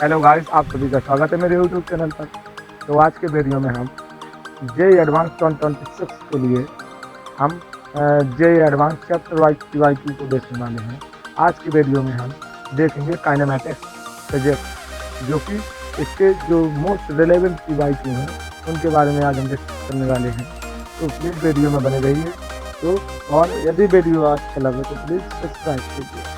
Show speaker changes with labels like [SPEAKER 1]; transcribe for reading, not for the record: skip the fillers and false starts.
[SPEAKER 1] Hello guys, आप सभी का स्वागत है मेरे यूट्यूब चैनल पर। तो आज के वीडियो में हम JEE एडवांस 2026 के लिए हम JEE advance chapter wise PYQ को देखने वाले हैं। आज की वीडियो में हम देखेंगे काइनेमैटिक्स प्रोजेक्ट, जो कि इसके जो मोस्ट रिलेवेंट PYQ हैं उनके बारे में आज हम डिस्कस करने वाले हैं। तो प्लीज़ वीडियो में बने रहिए। तो और यदि वीडियो अच्छा लगे तो प्लीज़ सब्सक्राइब कीजिए।